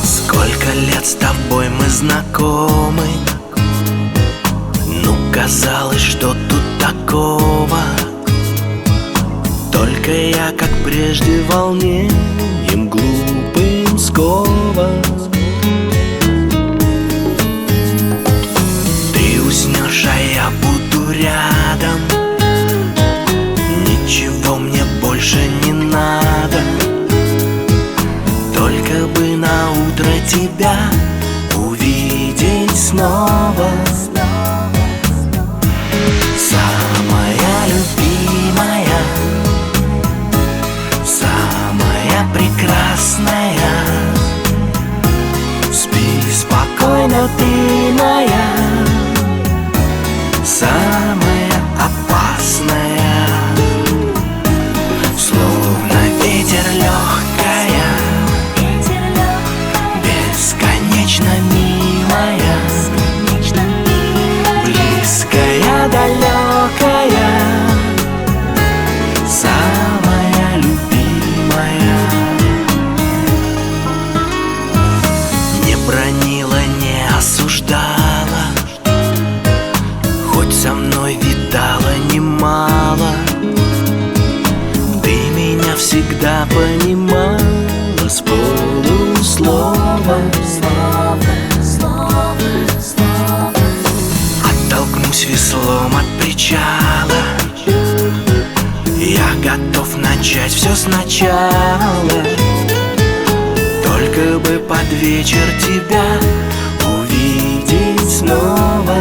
Сколько лет с тобой мы знакомы, ну казалось, что тут такого. Только я, как прежде, волнением глупым скован. Ты уснешь, а я буду рядом. Ничего мне больше не надо, только бы на утро тебя увидеть снова. Самая любимая, самая прекрасная, спи спокойно, ты моя, самая опасная, словно ветер легкая, бесконечно милая, близкая, далекая, самая любимая. Не бранила, не осуждала, хоть со мной видала немало. Ты меня всегда понимала с полуслова. Оттолкнусь веслом от причала, я готов начать все сначала, только бы под вечер тебя увидеть снова.